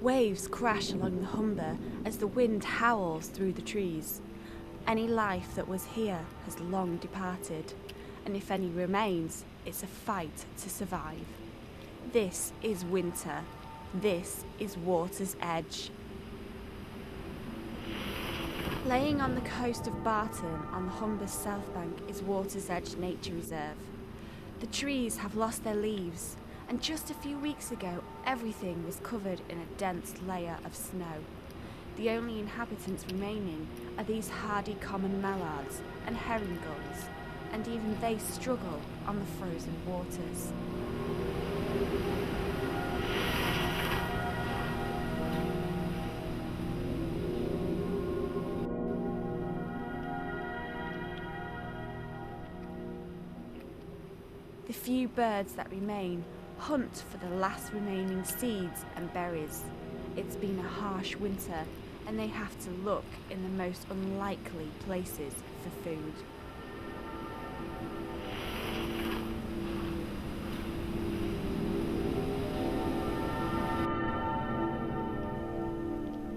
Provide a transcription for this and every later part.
Waves crash along the Humber as the wind howls through the trees. Any life that was here has long departed, and if any remains, it's a fight to survive. This is winter. This is Water's Edge. Laying on the coast of Barton on the Humber's south bank is Water's Edge Nature Reserve. The trees have lost their leaves, and just a few weeks ago everything was covered in a dense layer of snow. The only inhabitants remaining are these hardy common mallards and herring gulls, and even they struggle on the frozen waters. The few birds that remain hunt for the last remaining seeds and berries. It's been a harsh winter, and they have to look in the most unlikely places for food.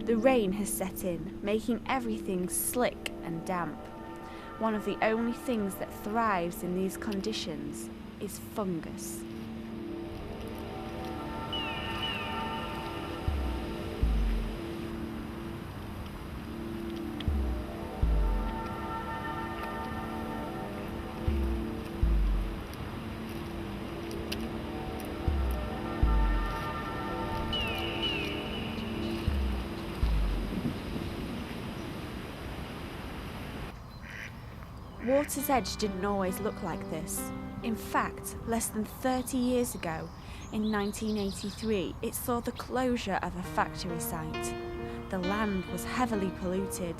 The rain has set in, making everything slick and damp. One of the only things that thrives in these conditions is fungus. Water's Edge didn't always look like this. In fact, less than 30 years ago, in 1983, it saw the closure of a factory site. The land was heavily polluted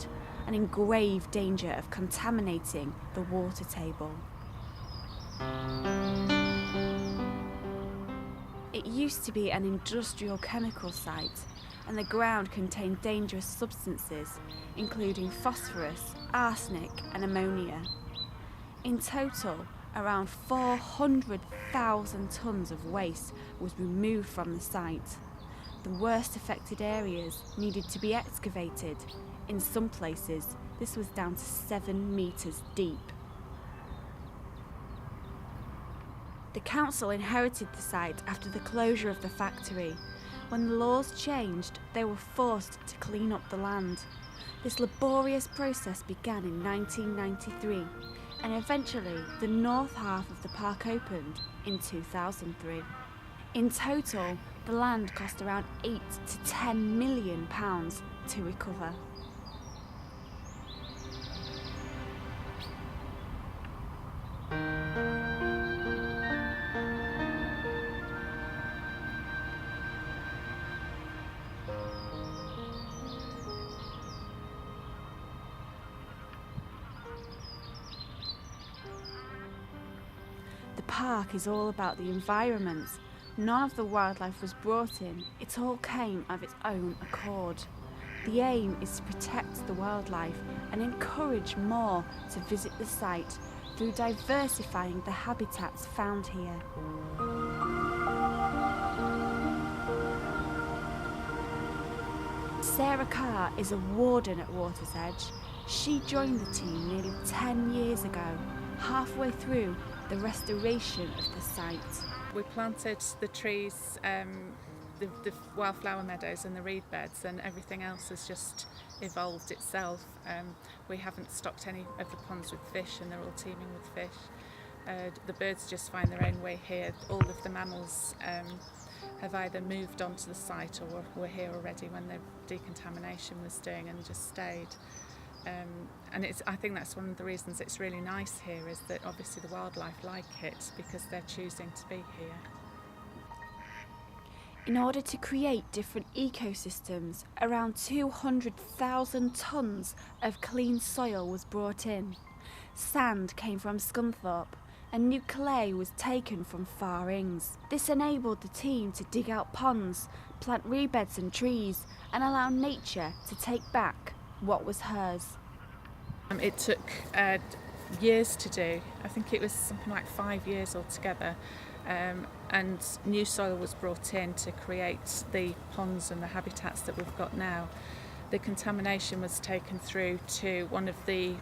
and in grave danger of contaminating the water table. It used to be an industrial chemical site, and the ground contained dangerous substances, including phosphorus, arsenic and ammonia. In total, around 400,000 tonnes of waste was removed from the site. The worst affected areas needed to be excavated. In some places, this was down to 7 metres deep. The council inherited the site after the closure of the factory. When the laws changed, they were forced to clean up the land. This laborious process began in 1993, and eventually the north half of the park opened in 2003. In total, the land cost around £8 to £10 million to recover. The park is all about the environment. None of the wildlife was brought in, it all came of its own accord. The aim is to protect the wildlife and encourage more to visit the site through diversifying the habitats found here. Sarah Carr is a warden at Water's Edge. She joined the team nearly 10 years ago, halfway through the restoration of the site. We planted the trees, the wildflower meadows and the reed beds, and everything else has just evolved itself. We haven't stocked any of the ponds with fish, and they're all teeming with fish. The birds just find their own way here. All of the mammals have either moved onto the site or were here already when the decontamination was doing and just stayed. And I think that's one of the reasons it's really nice here, is that obviously the wildlife like it because they're choosing to be here. In order to create different ecosystems, around 200,000 tonnes of clean soil was brought in. Sand came from Scunthorpe, and new clay was taken from Far Ings. This enabled the team to dig out ponds, plant reedbeds and trees, and allow nature to take back what was hers. It took years to do. I think it was something like 5 years altogether. and new soil was brought in to create the ponds and the habitats that we've got now. The contamination was taken through to one of the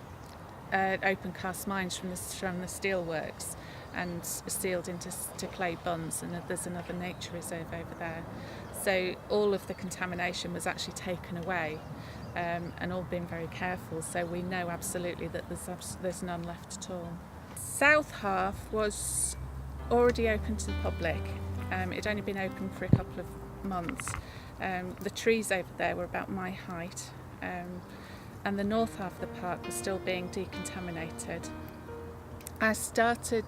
open cast mines from the steelworks and sealed into clay buns, and there's another nature reserve over there. So all of the contamination was actually taken away, and all been very careful, so we know absolutely that there's none left at all. South half was already open to the public. It'd only been open for a couple of months. The trees over there were about my height, and the north half of the park was still being decontaminated. I started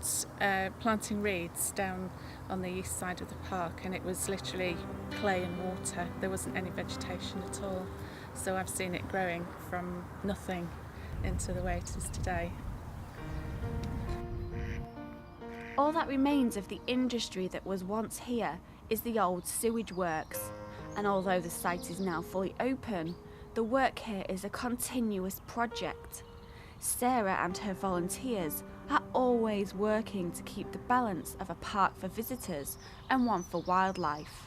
planting reeds down on the east side of the park, and it was literally clay and water. There wasn't any vegetation at all. So I've seen it growing from nothing into the way it is today. All that remains of the industry that was once here is the old sewage works, and although the site is now fully open, the work here is a continuous project. Sarah and her volunteers are always working to keep the balance of a park for visitors and one for wildlife.